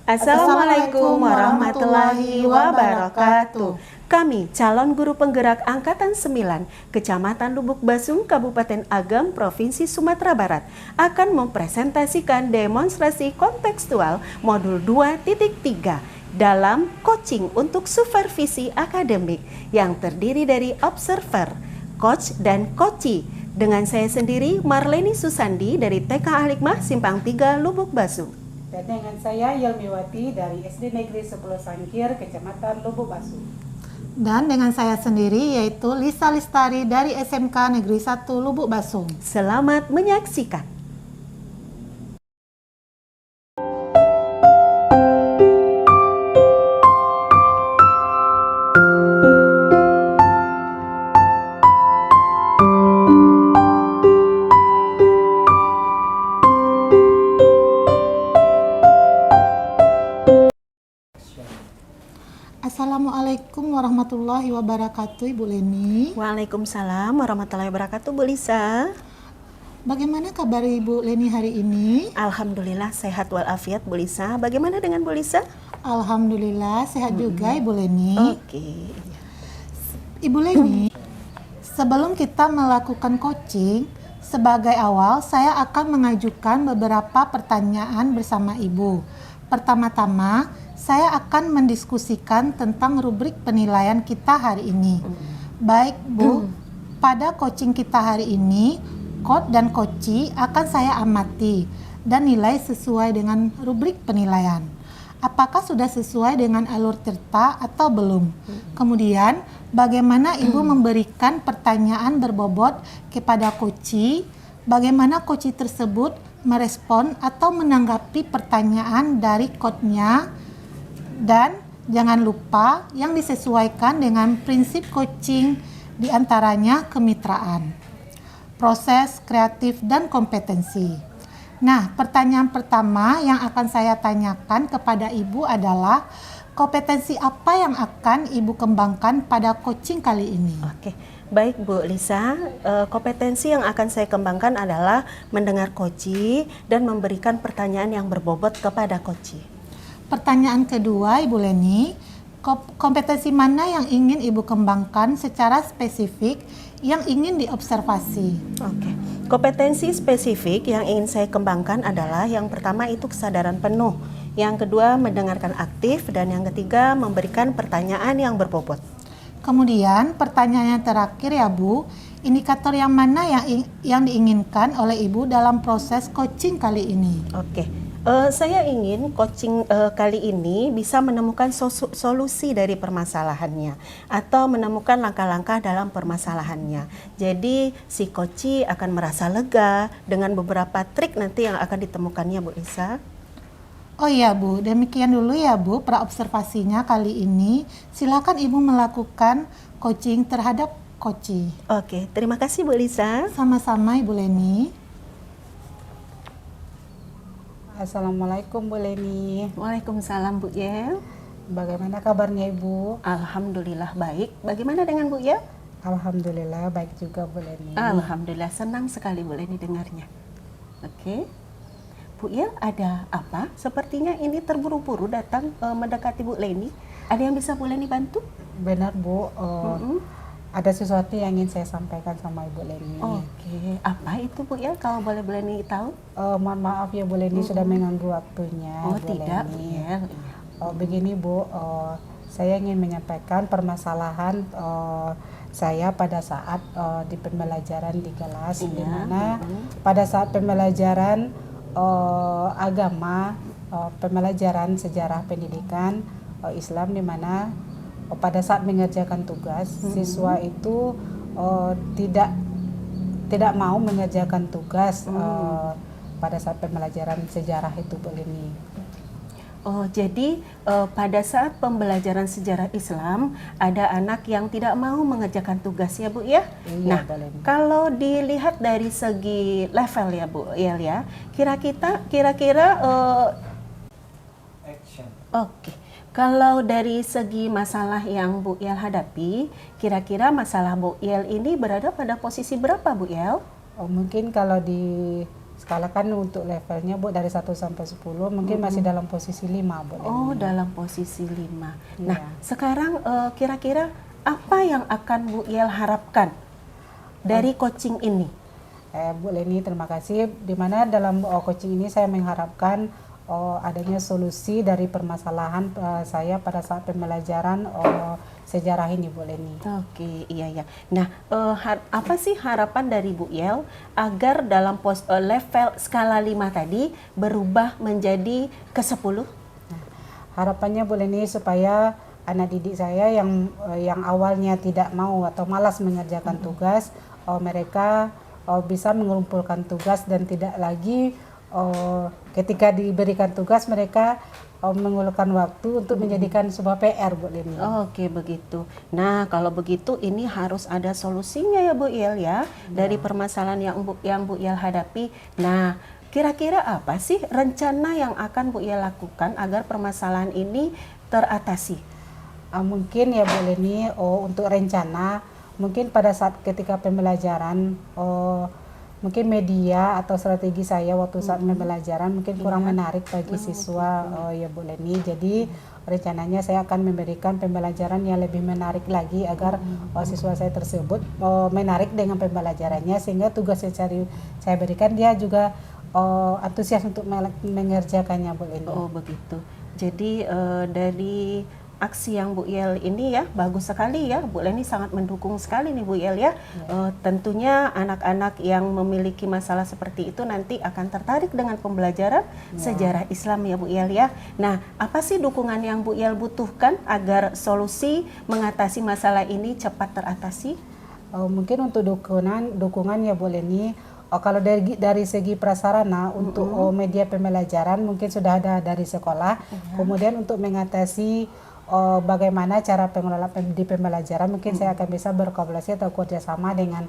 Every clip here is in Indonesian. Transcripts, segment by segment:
Assalamualaikum warahmatullahi wabarakatuh. Kami, calon guru penggerak Angkatan 9, Kecamatan Lubuk Basung, Kabupaten Agam, Provinsi Sumatera Barat, akan mempresentasikan demonstrasi kontekstual modul 2.3 dalam coaching untuk supervisi akademik yang terdiri dari observer, coach, dan coachee. Dengan saya sendiri, Marleni Susandi dari TK Al-Hikmah Simpang 3, Lubuk Basung. Dan dengan saya Yelmiwati dari SD Negeri 10 Sangkir, Kecamatan Lubuk Basung. Dan dengan saya sendiri yaitu Lisa Listari dari SMK Negeri 1 Lubuk Basung. Selamat menyaksikan. Assalamualaikum warahmatullahi wabarakatuh, Ibu Leni. Waalaikumsalam warahmatullahi wabarakatuh, Bu Lisa. Bagaimana kabar Ibu Leni hari ini? Alhamdulillah sehat walafiat, Bu Lisa. Bagaimana dengan Bu Lisa? Alhamdulillah sehat juga, Ibu Leni. Oke. Ibu Leni, sebelum kita melakukan coaching, sebagai awal saya akan mengajukan beberapa pertanyaan bersama Ibu. Pertama-tama, saya akan mendiskusikan tentang rubrik penilaian kita hari ini. Baik Bu, pada coaching kita hari ini, coach dan coachee akan saya amati dan nilai sesuai dengan rubrik penilaian. Apakah sudah sesuai dengan alur cerita atau belum? Kemudian, bagaimana Ibu memberikan pertanyaan berbobot kepada coachee? Bagaimana coachee tersebut merespon atau menanggapi pertanyaan dari coachnya? Dan jangan lupa yang disesuaikan dengan prinsip coaching, diantaranya kemitraan, proses kreatif, dan kompetensi. Nah, pertanyaan pertama yang akan saya tanyakan kepada Ibu adalah kompetensi apa yang akan Ibu kembangkan pada coaching kali ini? Oke, baik Bu Lisa. Kompetensi yang akan saya kembangkan adalah mendengar coachee dan memberikan pertanyaan yang berbobot kepada coachee. Pertanyaan kedua, Ibu Leni, kompetensi mana yang ingin Ibu kembangkan secara spesifik yang ingin diobservasi? Oke. Kompetensi spesifik yang ingin saya kembangkan adalah yang pertama itu kesadaran penuh, yang kedua mendengarkan aktif, dan yang ketiga memberikan pertanyaan yang berbobot. Kemudian pertanyaan yang terakhir ya Bu, indikator yang mana yang diinginkan oleh Ibu dalam proses coaching kali ini? Oke. Saya ingin coaching kali ini bisa menemukan solusi dari permasalahannya atau menemukan langkah-langkah dalam permasalahannya. Jadi si coachee akan merasa lega dengan beberapa trik nanti yang akan ditemukannya, Bu Lisa. Oh iya Bu, demikian dulu ya Bu praobservasinya kali ini. Silakan Ibu melakukan coaching terhadap coachee. Oke, terima kasih Bu Lisa. Sama-sama Ibu Leni. Assalamualaikum Bu Leni. Waalaikumsalam Bu Yel. Bagaimana kabarnya Ibu? Alhamdulillah baik. Bagaimana dengan Bu Yel? Alhamdulillah baik juga Bu Leni. Alhamdulillah senang sekali Bu Leni dengarnya. Oke. Bu Yel, ada apa? Sepertinya ini terburu-buru datang mendekati Bu Leni. Ada yang bisa Bu Leni bantu? Benar Bu, ada sesuatu yang ingin saya sampaikan sama Ibu Leni. Oke, apa itu Bu Yel kalau boleh Bu Leni tahu? Mohon maaf ya Bu Leni sudah mengganggu waktunya. Oh Bu tidak Bu Leni. Yel. Begini Bu, saya ingin menyampaikan permasalahan saya pada saat di pembelajaran di kelas, di mana pada saat pembelajaran agama, pembelajaran sejarah pendidikan Islam, di mana pada saat mengerjakan tugas siswa itu tidak mau mengerjakan tugas pada saat pembelajaran sejarah itu Bu Leni. Oh, jadi pada saat pembelajaran sejarah Islam ada anak yang tidak mau mengerjakan tugas ya Bu ya? Iya, nah, Bu Leni. kalau dilihat dari segi level ya Bu Yel ya, kira-kira oke. Kalau dari segi masalah yang Bu Yel hadapi, kira-kira masalah Bu Yel ini berada pada posisi berapa Bu Yel? Mungkin kalau di skala kan untuk levelnya Bu dari 1 sampai 10 mungkin masih dalam posisi 5 Bu. Oh, dalam posisi 5. Nah, Iya. sekarang kira-kira apa yang akan Bu Yel harapkan dari coaching ini? Bu Leni, terima kasih. Dimana dalam coaching ini saya mengharapkan adanya solusi dari permasalahan saya pada saat pembelajaran sejarah ini, Bu Leni. Oke, iya ya. Nah, apa sih harapan dari Bu Yel agar dalam level skala 5 tadi berubah menjadi ke 10? Harapannya Bu Leni supaya anak didik saya yang awalnya tidak mau atau malas mengerjakan tugas, mereka bisa mengumpulkan tugas dan tidak lagi ketika diberikan tugas mereka mengulurkan waktu untuk menjadikan sebuah PR Bu Leni. Oke, begitu. Nah, kalau begitu ini harus ada solusinya ya Bu Yel ya, dari permasalahan yang Bu Yel hadapi. Nah, kira-kira apa sih rencana yang akan Bu Yel lakukan agar permasalahan ini teratasi? Mungkin ya Bu Leni, untuk rencana mungkin pada saat ketika pembelajaran mungkin media atau strategi saya waktu saat pembelajaran mungkin kurang menarik bagi siswa ya Bu Leni. Jadi rencananya saya akan memberikan pembelajaran yang lebih menarik lagi agar siswa saya tersebut menarik dengan pembelajarannya, sehingga tugas yang saya berikan dia juga antusias untuk mengerjakannya Bu Leni. Oh, begitu. Jadi dari aksi yang Bu Yel ini ya bagus sekali ya, Bu Leni sangat mendukung sekali nih Bu Yel ya. Tentunya anak-anak yang memiliki masalah seperti itu nanti akan tertarik dengan pembelajaran sejarah Islam ya Bu Yel ya. Nah, apa sih dukungan yang Bu Yel butuhkan agar solusi mengatasi masalah ini cepat teratasi? Mungkin untuk dukungan ya Bu Leni, kalau dari segi prasarana untuk media pembelajaran mungkin sudah ada dari sekolah. Kemudian untuk mengatasi bagaimana cara pengelolaan di pembelajaran mungkin saya akan bisa berkolaborasi atau kerjasama dengan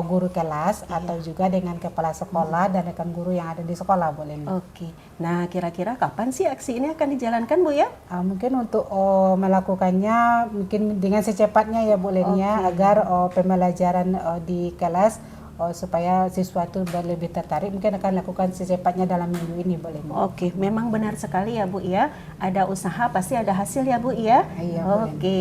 guru kelas atau juga dengan kepala sekolah dan rekan guru yang ada di sekolah Bu Leni. Oke. Nah, kira-kira kapan sih aksi ini akan dijalankan Bu ya? Mungkin untuk melakukannya mungkin dengan secepatnya ya Bu Leni ya, agar pembelajaran di kelas supaya siswa itu lebih tertarik, mungkin akan lakukan secepatnya dalam minggu ini Bu Leni. Oke, memang benar sekali ya Bu ya. Ada usaha pasti ada hasil ya Bu ya. Iya, Bu Leni. Oke,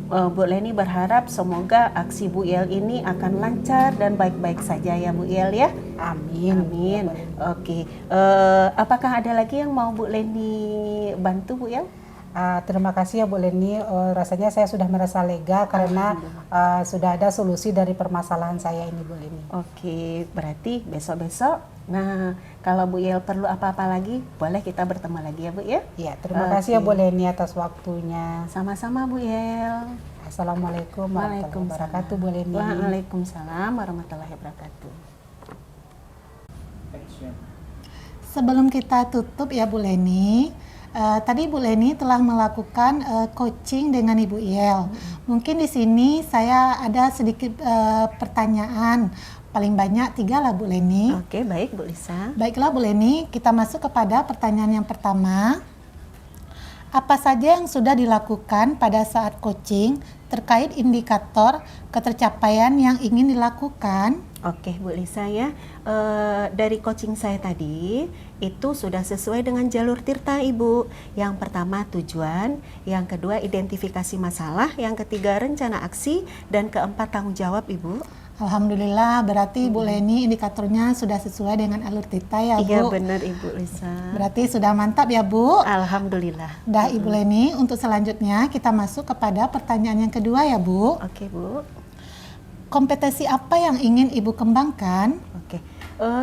Bu Leni berharap semoga aksi Bu Yel ini akan lancar dan baik-baik saja ya Bu Yel ya. Amin. Amin. Ya, Bu Leni. Oke, apakah ada lagi yang mau Bu Leni bantu Bu Yel? Terima kasih ya Bu Leni, rasanya saya sudah merasa lega karena sudah ada solusi dari permasalahan saya ini Bu Leni. Oke, berarti besok-besok, nah kalau Bu Yel perlu apa-apa lagi, boleh kita bertemu lagi ya Bu ya? Iya, terima kasih ya Bu Leni atas waktunya. Sama-sama Bu Yel. Assalamualaikum warahmatullahi wabarakatuh Bu Leni. Waalaikumsalam warahmatullahi wabarakatuh. Sebelum kita tutup ya Bu Leni, tadi Bu Leni telah melakukan coaching dengan Ibu Yel. Mungkin di sini saya ada sedikit pertanyaan, paling banyak 3 lah Bu Leni. Oke, baik Bu Lisa. Baiklah Bu Leni, kita masuk kepada pertanyaan yang pertama. Apa saja yang sudah dilakukan pada saat coaching terkait indikator ketercapaian yang ingin dilakukan? Oke Bu Lisa ya, dari coaching saya tadi itu sudah sesuai dengan jalur Tirta Ibu. Yang pertama tujuan, yang kedua identifikasi masalah, yang ketiga rencana aksi, dan keempat tanggung jawab Ibu. Alhamdulillah, berarti Bu Leni indikatornya sudah sesuai dengan alur Tirta ya Bu? Iya benar Ibu Lisa. Berarti sudah mantap ya Bu? Alhamdulillah. Dah Ibu Leni, untuk selanjutnya kita masuk kepada pertanyaan yang kedua ya Bu. Oke Bu. Kompetensi apa yang ingin Ibu kembangkan? Oke,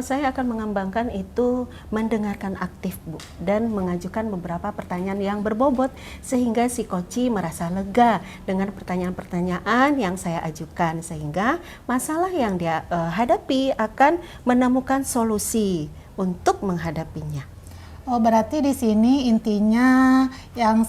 saya akan mengembangkan itu mendengarkan aktif Bu, dan mengajukan beberapa pertanyaan yang berbobot sehingga si coach merasa lega dengan pertanyaan-pertanyaan yang saya ajukan, sehingga masalah yang dia hadapi akan menemukan solusi untuk menghadapinya. Oh, berarti di sini intinya yang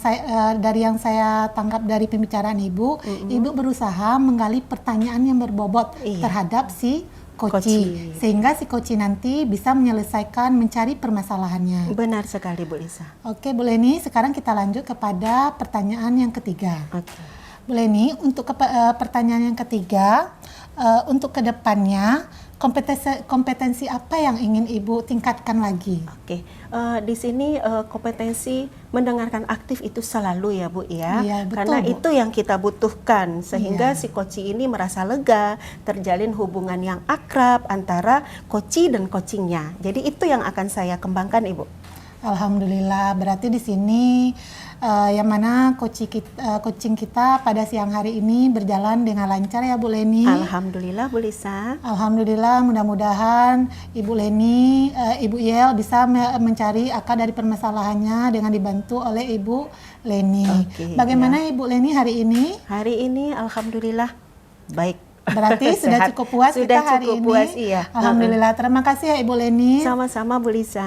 saya tangkap dari pembicaraan Ibu, Ibu berusaha menggali pertanyaan yang berbobot terhadap si coach, sehingga si coach nanti bisa menyelesaikan mencari permasalahannya. Benar sekali Bu Lisa. Oke Bu Leni, sekarang kita lanjut kepada pertanyaan yang ketiga. Oke. Bu Leni, untuk pertanyaan yang ketiga, untuk kedepannya kompetensi apa yang ingin Ibu tingkatkan lagi? Oke, di sini kompetensi mendengarkan aktif itu selalu ya Bu ya, Iya, betul, karena Bu. itu yang kita butuhkan sehingga Iya. si koci ini merasa lega, terjalin hubungan yang akrab antara koci dan coachingnya. Jadi itu yang akan saya kembangkan Ibu. Alhamdulillah, berarti di sini yang mana coaching kita pada siang hari ini berjalan dengan lancar ya Bu Leni. Alhamdulillah Bu Lisa. Alhamdulillah, mudah-mudahan Ibu Leni, Ibu Yel bisa mencari akar dari permasalahannya dengan dibantu oleh Ibu Leni. Oke, Bagaimana Ibu Leni hari ini? Hari ini alhamdulillah baik. Berarti sudah Sehat. cukup puas Sudah kita hari cukup ini. puas, iya. Alhamdulillah, terima kasih ya Ibu Leni. Sama-sama Bu Lisa.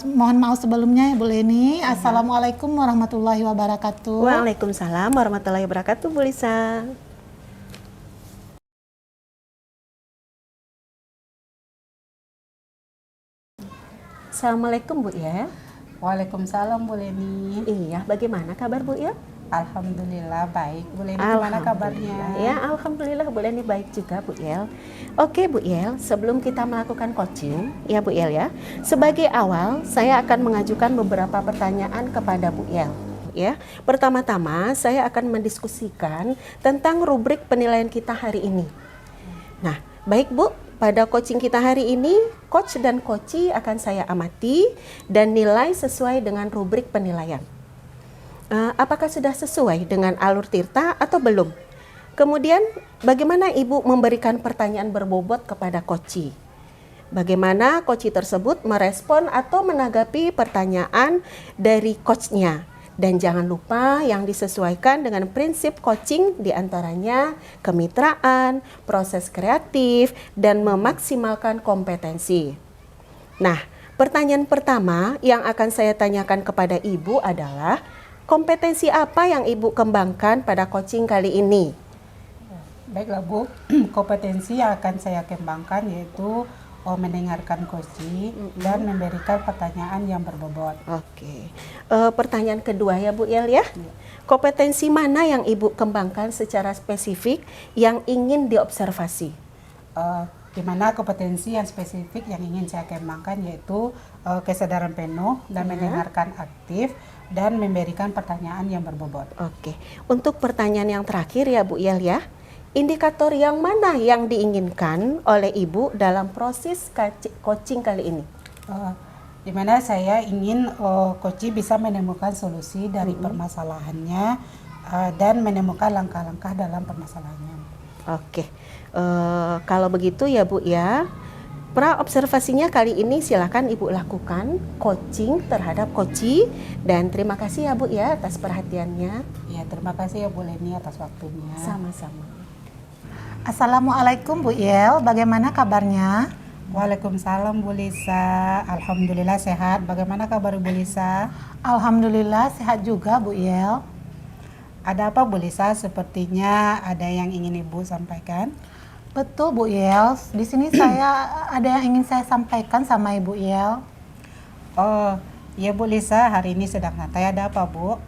Mohon maaf sebelumnya Ibu Leni. Assalamualaikum warahmatullahi wabarakatuh. Waalaikumsalam warahmatullahi wabarakatuh Bu Lisa. Assalamualaikum Bu ya. Waalaikumsalam Bu Leni. Iya, bagaimana kabar Bu ya? Alhamdulillah baik. Bu Leni gimana kabarnya? Ya, alhamdulillah Bu Leni baik juga Bu Yel. Oke Bu Yel, sebelum kita melakukan coaching, ya Bu Yel ya. Sebagai awal, saya akan mengajukan beberapa pertanyaan kepada Bu Yel. Ya, pertama-tama saya akan mendiskusikan tentang rubrik penilaian kita hari ini. Nah, baik Bu, pada coaching kita hari ini, coach dan coachee akan saya amati dan nilai sesuai dengan rubrik penilaian. Apakah sudah sesuai dengan alur Tirta atau belum? Kemudian, bagaimana Ibu memberikan pertanyaan berbobot kepada coachee? Bagaimana coachee tersebut merespon atau menanggapi pertanyaan dari coachnya? Dan jangan lupa yang disesuaikan dengan prinsip coaching diantaranya kemitraan, proses kreatif, dan memaksimalkan kompetensi. Nah, pertanyaan pertama yang akan saya tanyakan kepada Ibu adalah kompetensi apa yang Ibu kembangkan pada coaching kali ini? Baiklah Bu, kompetensi yang akan saya kembangkan yaitu mendengarkan coaching dan memberikan pertanyaan yang berbobot. Oke, pertanyaan kedua ya Bu Yel ya. Kompetensi mana yang Ibu kembangkan secara spesifik yang ingin diobservasi? Di mana kompetensi yang spesifik yang ingin saya kembangkan yaitu kesadaran penuh dan mendengarkan aktif dan memberikan pertanyaan yang berbobot. Oke, untuk pertanyaan yang terakhir ya Bu Yel ya. Indikator yang mana yang diinginkan oleh Ibu dalam proses coaching kali ini? Di mana saya ingin coaching bisa menemukan solusi dari permasalahannya dan menemukan langkah-langkah dalam permasalahannya. Oke, kalau begitu ya Bu ya, pra-observasinya kali ini silakan Ibu lakukan coaching terhadap coachee dan terima kasih ya Bu ya atas perhatiannya. Ya, terima kasih ya Bu Leni atas waktunya. Sama-sama. Assalamualaikum Bu Yel, bagaimana kabarnya? Waalaikumsalam Bu Lisa. Alhamdulillah sehat. Bagaimana kabar Bu Lisa? Alhamdulillah sehat juga Bu Yel. Ada apa Bu Lisa? Sepertinya ada yang ingin Ibu sampaikan. Betul Bu Yel, di sini saya ada yang ingin saya sampaikan sama Ibu Yel. Oh, ya Bu Lisa, hari ini sedang santai. Ada apa Bu?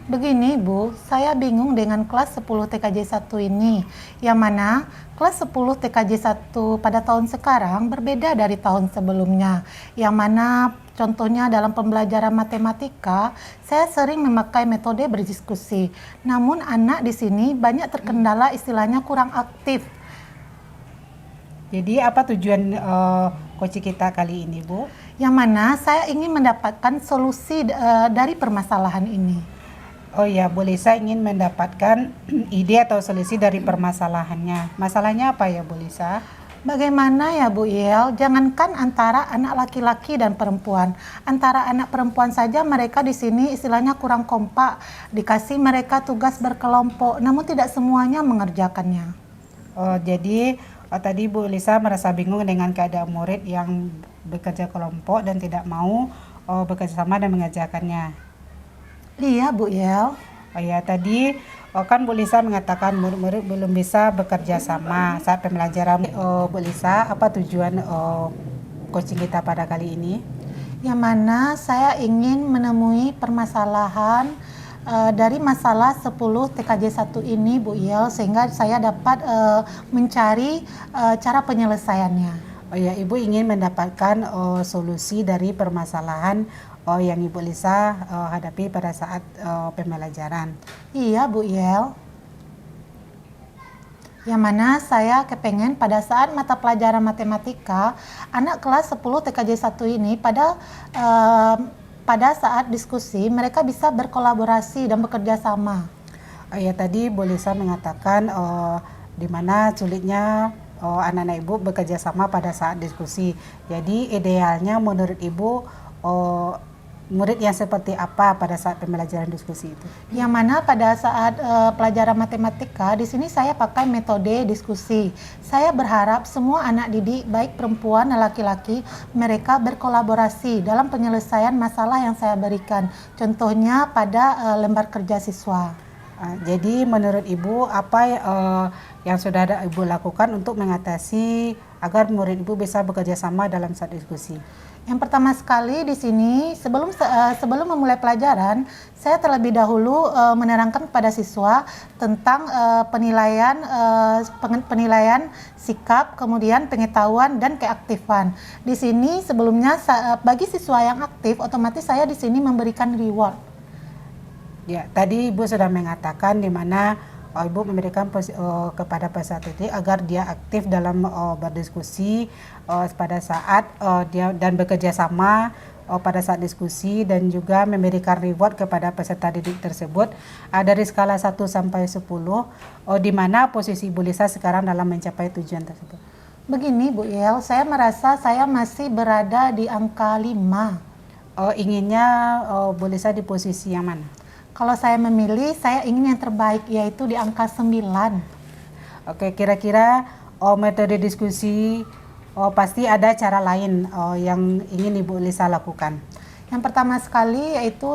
Begini Bu, saya bingung dengan kelas 10 TKJ 1 ini, yang mana kelas 10 TKJ 1 pada tahun sekarang berbeda dari tahun sebelumnya, yang mana contohnya dalam pembelajaran matematika, saya sering memakai metode berdiskusi, namun anak di sini banyak terkendala istilahnya kurang aktif. Jadi apa tujuan coaching kita kali ini Bu? Yang mana saya ingin mendapatkan solusi dari permasalahan ini. Oh ya, Bu Lisa ingin mendapatkan ide atau solusi dari permasalahannya. Masalahnya apa ya Bu Lisa? Bagaimana ya Bu Yel, jangankan antara anak laki-laki dan perempuan, antara anak perempuan saja mereka di sini istilahnya kurang kompak, dikasih mereka tugas berkelompok, namun tidak semuanya mengerjakannya. Oh, jadi tadi Bu Lisa merasa bingung dengan keadaan murid yang bekerja kelompok dan tidak mau bekerja sama dan mengerjakannya. Iya Bu Yel. Oh ya, tadi kan Bu Lisa mengatakan murid-murid belum bisa bekerja sama saat pembelajaran. Bu Lisa, apa tujuan coaching kita pada kali ini? Yang mana saya ingin menemui permasalahan dari masalah 10 TKJ 1 ini Bu Yel, sehingga saya dapat mencari cara penyelesaiannya. Oh ya, Ibu ingin mendapatkan solusi dari permasalahan yang Ibu Lisa hadapi pada saat pembelajaran. Iya Bu Yel. Yang mana saya kepengen pada saat mata pelajaran matematika, anak kelas 10 TKJ 1 ini pada saat diskusi mereka bisa berkolaborasi dan bekerja sama. Oh ya, tadi Bu Lisa mengatakan di mana sulitnya anak-anak Ibu bekerja sama pada saat diskusi. Jadi idealnya menurut Ibu murid yang seperti apa pada saat pembelajaran diskusi itu? Yang mana pada saat pelajaran matematika di sini saya pakai metode diskusi. Saya berharap semua anak didik baik perempuan dan laki-laki mereka berkolaborasi dalam penyelesaian masalah yang saya berikan. Contohnya pada lembar kerja siswa. Jadi menurut Ibu apa yang sudah ada Ibu lakukan untuk mengatasi agar murid Ibu bisa bekerja sama dalam saat diskusi? Yang pertama sekali di sini sebelum memulai pelajaran, saya terlebih dahulu menerangkan kepada siswa tentang penilaian sikap, kemudian pengetahuan dan keaktifan. Di sini sebelumnya bagi siswa yang aktif, otomatis saya di sini memberikan reward. Ya, tadi Ibu sudah mengatakan di mana Ibu memberikan kepada peserta didik agar dia aktif dalam berdiskusi pada saat dia dan bekerja sama pada saat diskusi, dan juga memberikan reward kepada peserta didik tersebut dari skala 1 sampai 10 di mana posisi Ibu Lisa sekarang dalam mencapai tujuan tersebut. Begini Bu Yel, saya merasa saya masih berada di angka 5. Inginnya Bu Lisa di posisi yang mana? Kalau saya memilih, saya ingin yang terbaik, yaitu di angka 9. Oke, kira-kira metode diskusi pasti ada cara lain yang ingin Ibu Lisa lakukan. Yang pertama sekali yaitu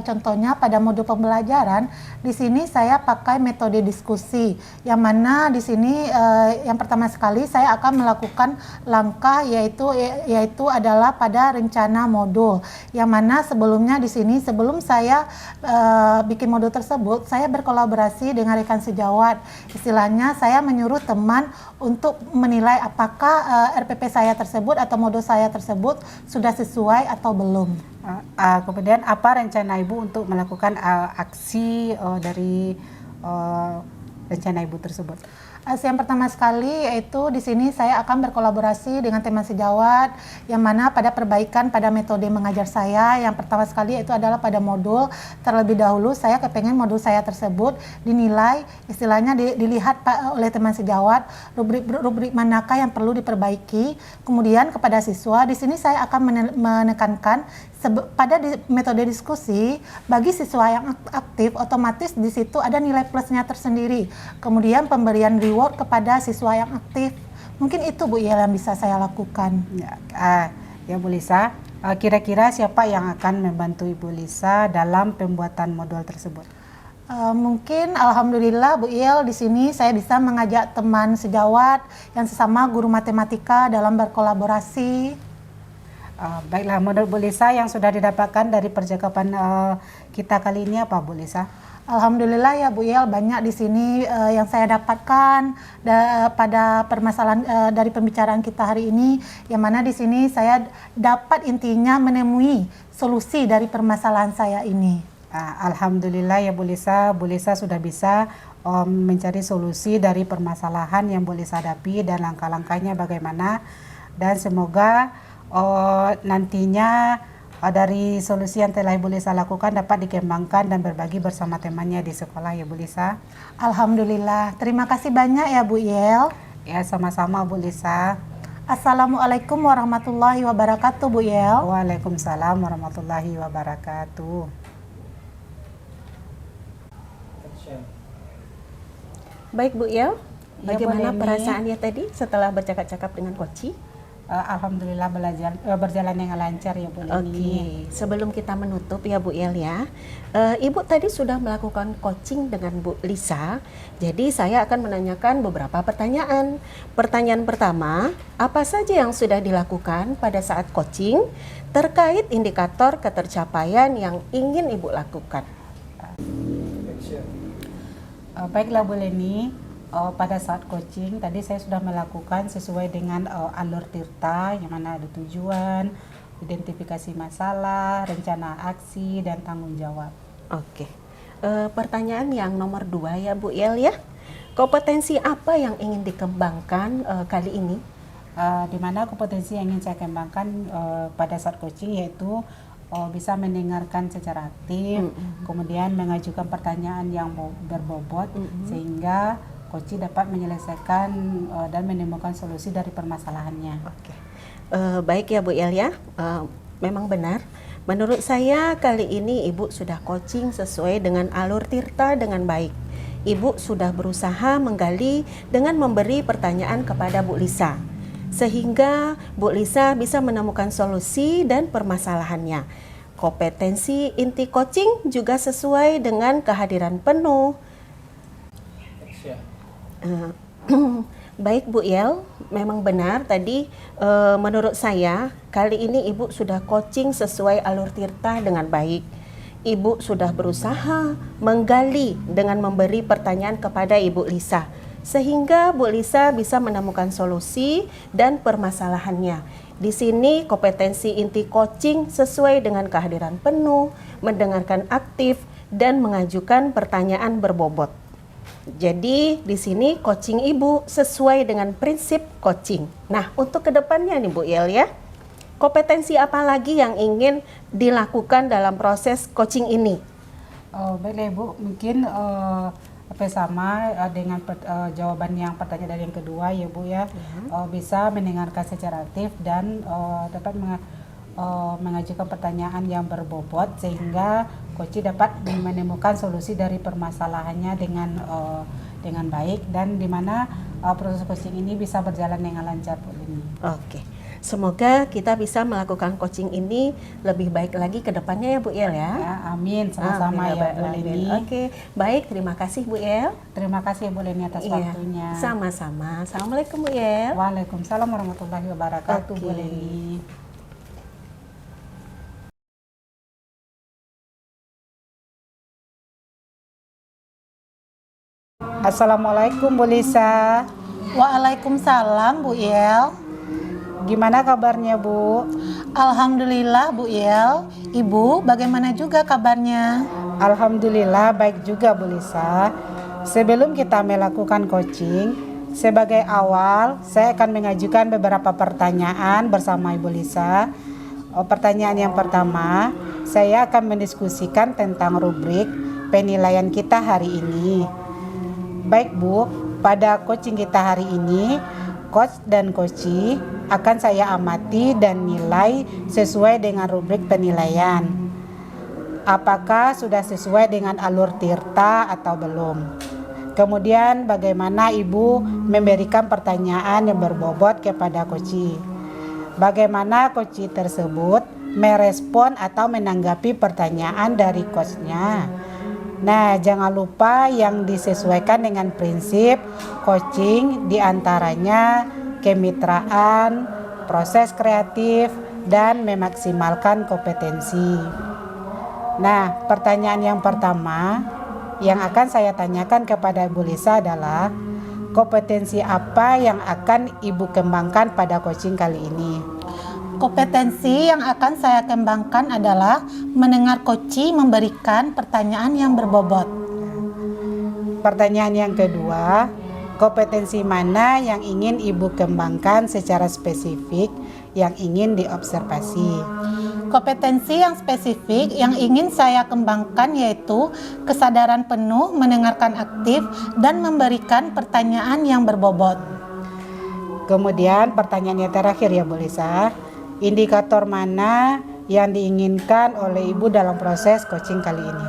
contohnya pada modul pembelajaran, di sini saya pakai metode diskusi, yang mana di sini yang pertama sekali saya akan melakukan langkah yaitu adalah pada rencana modul, yang mana sebelumnya di sini sebelum saya bikin modul tersebut, saya berkolaborasi dengan rekan sejawat. Istilahnya saya menyuruh teman untuk menilai apakah RPP saya tersebut atau modul saya tersebut sudah sesuai atau belum. Kemudian apa rencana Ibu untuk melakukan aksi dari rencana Ibu tersebut? Yang pertama sekali yaitu di sini saya akan berkolaborasi dengan teman sejawat, yang mana pada perbaikan pada metode mengajar saya. Yang pertama sekali itu adalah pada modul. Terlebih dahulu saya kepengen modul saya tersebut dinilai, istilahnya dilihat oleh teman sejawat rubrik manakah yang perlu diperbaiki. Kemudian kepada siswa di sini saya akan menekankan pada metode diskusi, bagi siswa yang aktif otomatis di situ ada nilai plusnya tersendiri. Kemudian pemberian reward kepada siswa yang aktif. Mungkin itu Bu Yel yang bisa saya lakukan. Ya Bu Lisa, kira-kira siapa yang akan membantu Ibu Lisa dalam pembuatan modul tersebut? Mungkin alhamdulillah Bu Yel di sini saya bisa mengajak teman sejawat yang sesama guru matematika dalam berkolaborasi. Baiklah, menurut Bu Lisa yang sudah didapatkan dari percakapan kita kali ini apa Bu Lisa? Alhamdulillah ya Bu Yel, banyak di sini yang saya dapatkan pada permasalahan dari pembicaraan kita hari ini, yang mana di sini saya dapat intinya menemui solusi dari permasalahan saya ini. Alhamdulillah ya Bu Lisa sudah bisa mencari solusi dari permasalahan yang Bu Lisa hadapi dan langkah-langkahnya bagaimana, dan semoga nantinya dari solusi yang telah Ibu Lisa lakukan dapat dikembangkan dan berbagi bersama temannya di sekolah ya Bu Lisa. Alhamdulillah, terima kasih banyak ya Bu Yel. Ya, sama-sama Bu Lisa. Assalamualaikum warahmatullahi wabarakatuh Bu Yel. Waalaikumsalam warahmatullahi wabarakatuh. Baik Bu Yel, bagaimana Bu Leni, perasaannya tadi setelah bercakap-cakap dengan Koci? Alhamdulillah berjalan dengan lancar ya Bu Leni. Oke, sebelum kita menutup ya Bu Yel ya, Ibu tadi sudah melakukan coaching dengan Bu Lisa, jadi saya akan menanyakan beberapa pertanyaan. Pertanyaan pertama, apa saja yang sudah dilakukan pada saat coaching terkait indikator ketercapaian yang ingin Ibu lakukan? Baiklah Bu Leni, pada saat coaching tadi saya sudah melakukan sesuai dengan alur Tirta, yang mana ada tujuan, identifikasi masalah, rencana aksi, dan tanggung jawab. Oke. Pertanyaan yang nomor 2 ya Bu Yel ya. Kompetensi apa yang ingin dikembangkan kali ini? Di mana kompetensi yang ingin saya kembangkan pada saat coaching yaitu bisa mendengarkan secara aktif, kemudian mengajukan pertanyaan yang berbobot sehingga coach dapat menyelesaikan dan menemukan solusi dari permasalahannya. Oke. Baik ya Bu Yel ya. Memang benar. Menurut saya kali ini Ibu sudah coaching sesuai dengan alur Tirta dengan baik. Ibu sudah berusaha menggali dengan memberi pertanyaan kepada Bu Lisa, sehingga Bu Lisa bisa menemukan solusi dan permasalahannya. Kompetensi inti coaching juga sesuai dengan kehadiran penuh. Baik Bu Yel, memang benar tadi menurut saya kali ini Ibu sudah coaching sesuai alur Tirta dengan baik. Ibu sudah berusaha menggali dengan memberi pertanyaan kepada Ibu Lisa, sehingga Bu Lisa bisa menemukan solusi dan permasalahannya. Di sini kompetensi inti coaching sesuai dengan kehadiran penuh, mendengarkan aktif, dan mengajukan pertanyaan berbobot. Jadi di sini coaching Ibu sesuai dengan prinsip coaching. Nah, untuk kedepannya nih Bu Yel ya, kompetensi apa lagi yang ingin dilakukan dalam proses coaching ini? Baiklah Ibu, mungkin sama dengan jawaban yang pertanyaan dari yang kedua ya Bu ya, bisa mendengarkan secara aktif dan dapat mengajukan pertanyaan yang berbobot sehingga coach dapat menemukan solusi dari permasalahannya dengan baik, dan di mana proses coaching ini bisa berjalan dengan lancar Bu Leni. Oke. Semoga kita bisa melakukan coaching ini lebih baik lagi ke depannya ya Bu Yel ya. Ya, amin, sama-sama ya Bu Leni. Oke, baik, terima kasih Bu Yel. Terima kasih Bu Leni atas waktunya. Sama-sama. Assalamualaikum Bu Yel. Waalaikumsalam warahmatullahi wabarakatuh Bu Leni. Assalamualaikum Bu Lisa. Waalaikumsalam Bu Yel. Gimana kabarnya Bu? Alhamdulillah Bu Yel. Ibu bagaimana juga kabarnya? Alhamdulillah baik juga Bu Lisa. Sebelum kita melakukan coaching, sebagai awal saya akan mengajukan beberapa pertanyaan bersama Ibu Lisa. Pertanyaan yang pertama, saya akan mendiskusikan tentang rubrik penilaian kita hari ini. Baik Bu, pada coaching kita hari ini, coach dan coachee akan saya amati dan nilai sesuai dengan rubrik penilaian. Apakah sudah sesuai dengan alur Tirta atau belum? Kemudian bagaimana Ibu memberikan pertanyaan yang berbobot kepada coachee? Bagaimana coachee tersebut merespon atau menanggapi pertanyaan dari coachnya? Nah, jangan lupa yang disesuaikan dengan prinsip coaching, diantaranya kemitraan, proses kreatif, dan memaksimalkan kompetensi. Nah, pertanyaan yang pertama yang akan saya tanyakan kepada Ibu Lisa adalah kompetensi apa yang akan Ibu kembangkan pada coaching kali ini? Kompetensi yang akan saya kembangkan adalah mendengar coachee memberikan pertanyaan yang berbobot. Pertanyaan yang kedua, kompetensi mana yang ingin Ibu kembangkan secara spesifik yang ingin diobservasi? Kompetensi yang spesifik yang ingin saya kembangkan yaitu kesadaran penuh, mendengarkan aktif, dan memberikan pertanyaan yang berbobot. Kemudian pertanyaan yang terakhir ya Bu Lisa, indikator mana yang diinginkan oleh Ibu dalam proses coaching kali ini?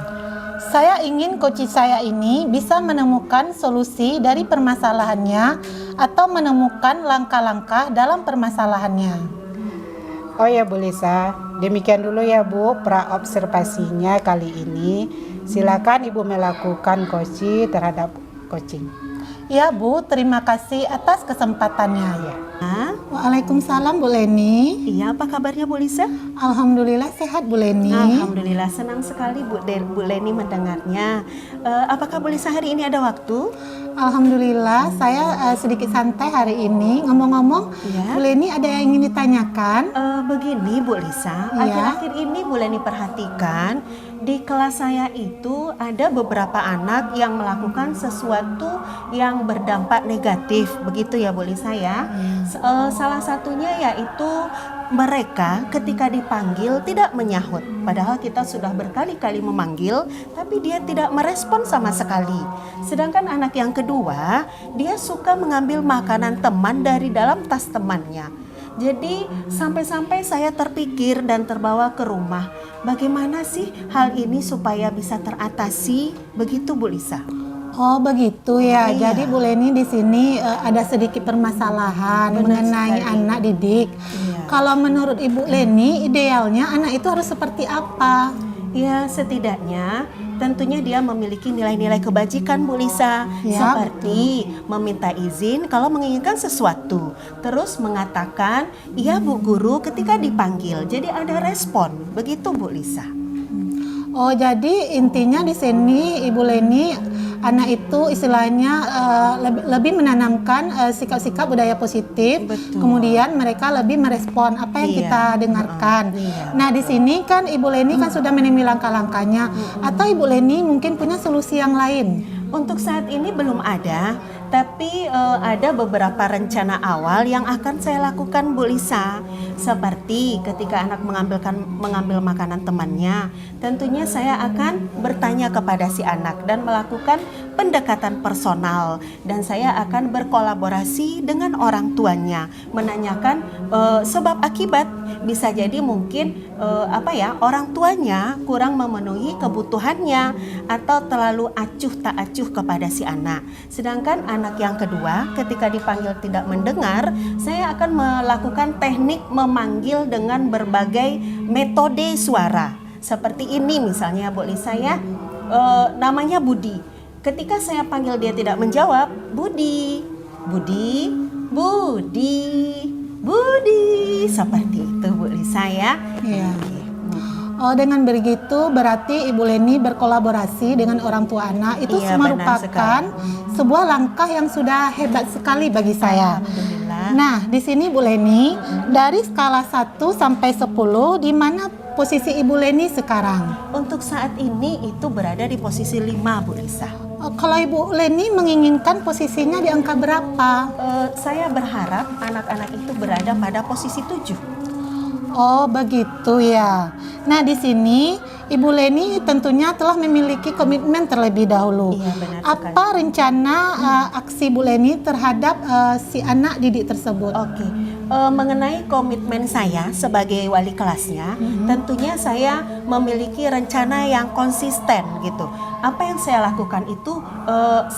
Saya ingin coachee saya ini bisa menemukan solusi dari permasalahannya atau menemukan langkah-langkah dalam permasalahannya. Oh ya Bu Lisa, demikian dulu ya Bu pra-observasinya kali ini. Silakan Ibu melakukan coaching terhadap coaching. Ya Bu, terima kasih atas kesempatannya. Ya. Waalaikumsalam Bu Leni. Iya, apa kabarnya Bu Lisa? Alhamdulillah sehat Bu Leni. Alhamdulillah, senang sekali Bu Leni mendengarnya. Apakah Bu Lisa hari ini ada waktu? Alhamdulillah saya sedikit santai hari ini. Ngomong-ngomong, Iya. Bu Leni ada yang ingin ditanyakan? Begini Bu Lisa, Iya. akhir-akhir ini Bu Leni perhatikan di kelas saya itu ada beberapa anak yang melakukan sesuatu yang berdampak negatif, begitu ya Bu Lisa ya. Salah satunya yaitu mereka ketika dipanggil tidak menyahut, padahal kita sudah berkali-kali memanggil, tapi dia tidak merespon sama sekali. Sedangkan anak yang kedua, dia suka mengambil makanan teman dari dalam tas temannya. Jadi sampai-sampai saya terpikir dan terbawa ke rumah, bagaimana sih hal ini supaya bisa teratasi, begitu Bu Lisa? Oh begitu ya. Iya. Jadi Bu Leni di sini ada sedikit permasalahan Benar mengenai sekali. anak didik. Iya. Kalau menurut Ibu Leni, idealnya anak itu harus seperti apa? Ya, setidaknya tentunya dia memiliki nilai-nilai kebajikan Bu Lisa, Ya, seperti meminta izin kalau menginginkan sesuatu, terus mengatakan iya Bu Guru ketika dipanggil. Jadi ada respon, begitu Bu Lisa. Oh jadi intinya di sini Ibu Leni, anak itu istilahnya lebih menanamkan sikap-sikap budaya positif. Betul. Kemudian mereka lebih merespon apa yang Iya. kita dengarkan. Iya. Nah di sini kan Ibu Leni kan sudah menemui langkah-langkahnya. Atau Ibu Leni mungkin punya solusi yang lain? Untuk saat ini belum ada, tapi ada beberapa rencana awal yang akan saya lakukan Bu Lisa. Seperti ketika anak mengambil makanan temannya, tentunya saya akan bertanya kepada si anak dan melakukan pendekatan personal, dan saya akan berkolaborasi dengan orang tuanya, menanyakan sebab akibat. Bisa jadi mungkin orang tuanya kurang memenuhi kebutuhannya atau terlalu acuh tak acuh kepada si anak. Sedangkan anak yang kedua ketika dipanggil tidak mendengar, saya akan melakukan teknik memanggil dengan berbagai metode suara. Seperti ini misalnya Bu Lisa ya, namanya Budi. Ketika saya panggil dia tidak menjawab, Budi, Budi, Budi, Budi, seperti itu Bu Lisa ya. Iya. Oh dengan begitu berarti Ibu Leni berkolaborasi dengan orang tua anak itu Iya, benar merupakan sebuah langkah yang sudah hebat sekali bagi saya. Alhamdulillah. Nah di sini Bu Leni dari skala 1 sampai 10 di mana posisi Ibu Leni sekarang? Untuk saat ini itu berada di posisi 5 Bu Lisa. Kalau Ibu Leni menginginkan posisinya di angka berapa? Saya berharap anak-anak itu berada pada posisi 7. Oh begitu ya. Nah di sini Ibu Leni tentunya telah memiliki komitmen terlebih dahulu. Iya, benar sekali. Apa rencana aksi Bu Leni terhadap si anak didik tersebut? Oke. Mengenai komitmen saya sebagai wali kelasnya, tentunya saya memiliki rencana yang konsisten gitu. Apa yang saya lakukan itu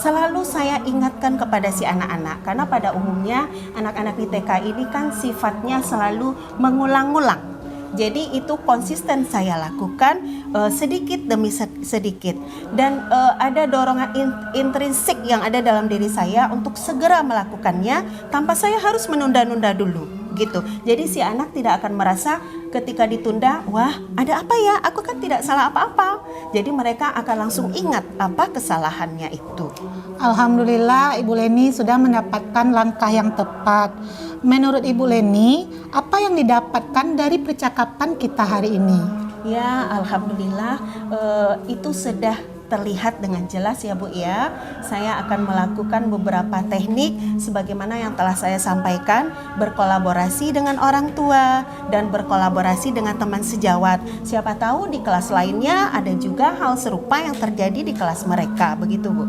selalu saya ingatkan kepada si anak-anak, karena pada umumnya anak-anak di TK ini kan sifatnya selalu mengulang-ulang. Jadi itu konsisten saya lakukan sedikit demi sedikit, dan ada dorongan intrinsik yang ada dalam diri saya untuk segera melakukannya tanpa saya harus menunda-nunda dulu gitu. Jadi si anak tidak akan merasa ketika ditunda, wah ada apa ya, aku kan tidak salah apa-apa. Jadi mereka akan langsung ingat apa kesalahannya itu. Alhamdulillah Ibu Leni sudah mendapatkan langkah yang tepat. Menurut Ibu Leni, apa yang didapatkan dari percakapan kita hari ini? Ya, alhamdulillah itu sudah terlihat dengan jelas ya Bu ya. Saya akan melakukan beberapa teknik sebagaimana yang telah saya sampaikan, berkolaborasi dengan orang tua dan berkolaborasi dengan teman sejawat. Siapa tahu di kelas lainnya ada juga hal serupa yang terjadi di kelas mereka, begitu Bu.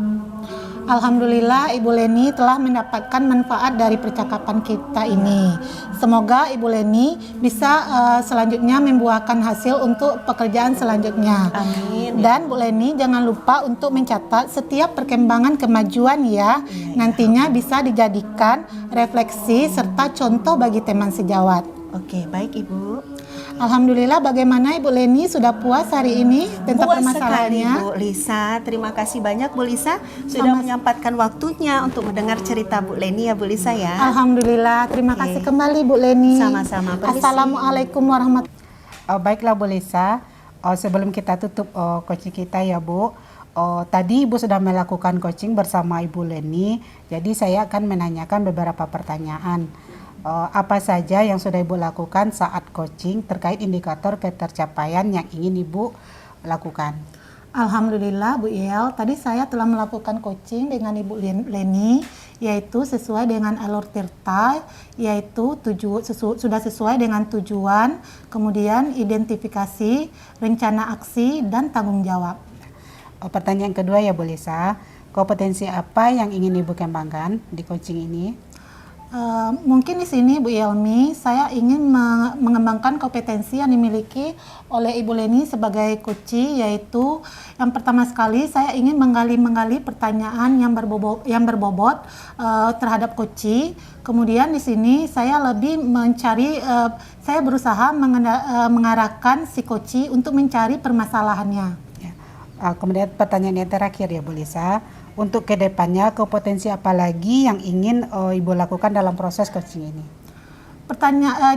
Alhamdulillah Ibu Leni telah mendapatkan manfaat dari percakapan kita ini. Semoga Ibu Leni bisa selanjutnya membuahkan hasil untuk pekerjaan selanjutnya. Amin. Dan Bu Leni jangan lupa untuk mencatat setiap perkembangan kemajuan ya. Nantinya bisa dijadikan refleksi serta contoh bagi teman sejawat. Oke, baik Ibu. Alhamdulillah, bagaimana Ibu Leni sudah puas hari ini tentang Puas sekali permasalahannya? Bu Lisa. Terima kasih banyak Bu Lisa sudah menyempatkan waktunya untuk mendengar cerita Bu Leni ya Bu Lisa ya. Alhamdulillah, terima Oke. kasih kembali Bu Leni. Sama-sama, permisi. Assalamualaikum warahmatullahi Baiklah Bu Lisa, sebelum kita tutup coaching kita ya Bu, tadi Ibu sudah melakukan coaching bersama Ibu Leni, jadi saya akan menanyakan beberapa pertanyaan. Apa saja yang sudah Ibu lakukan saat coaching terkait indikator ketercapaian yang ingin Ibu lakukan? Alhamdulillah Bu Yel, tadi saya telah melakukan coaching dengan Ibu Leni, yaitu sesuai dengan alur tirta, yaitu sudah sesuai dengan tujuan, kemudian identifikasi, rencana aksi, dan tanggung jawab. Pertanyaan kedua ya Bu Lisa, kompetensi apa yang ingin Ibu kembangkan di coaching ini? Mungkin di sini Bu Yelmi, saya ingin mengembangkan kompetensi yang dimiliki oleh Ibu Leni sebagai coach, yaitu yang pertama sekali saya ingin menggali pertanyaan yang berbobot terhadap coach. Kemudian di sini saya lebih mencari, saya berusaha mengarahkan si coach untuk mencari permasalahannya. Ya. Kemudian pertanyaan yang terakhir ya Bu Lisa, untuk kedepannya kompetensi apa lagi yang ingin Ibu lakukan dalam proses coaching ini?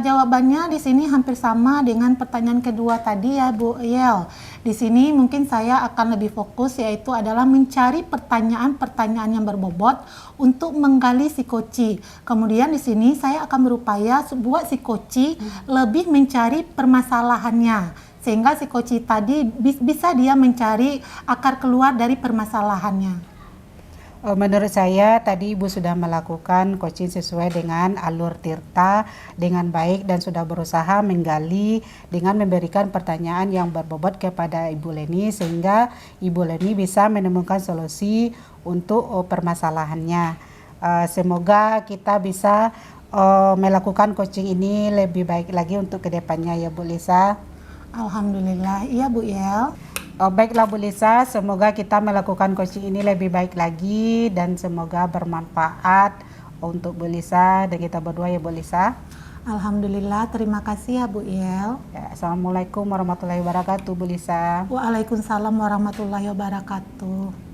Jawabannya di sini hampir sama dengan pertanyaan kedua tadi ya Bu Yel. Di sini mungkin saya akan lebih fokus, yaitu adalah mencari pertanyaan-pertanyaan yang berbobot untuk menggali si coach. Kemudian di sini saya akan berupaya buat si coach lebih mencari permasalahannya, sehingga si coach tadi bisa dia mencari akar keluar dari permasalahannya. Menurut saya tadi Ibu sudah melakukan coaching sesuai dengan alur tirta dengan baik dan sudah berusaha menggali dengan memberikan pertanyaan yang berbobot kepada Ibu Leni, sehingga Ibu Leni bisa menemukan solusi untuk permasalahannya. Semoga kita bisa melakukan coaching ini lebih baik lagi untuk kedepannya ya Bu Lisa. Alhamdulillah, iya Bu Yel. Baiklah Bu Lisa, semoga kita melakukan coaching ini lebih baik lagi dan semoga bermanfaat untuk Bu Lisa dan kita berdua ya Bu Lisa. Alhamdulillah, terima kasih ya Bu Yel. Ya, Assalamualaikum warahmatullahi wabarakatuh Bu Lisa. Waalaikumsalam warahmatullahi wabarakatuh.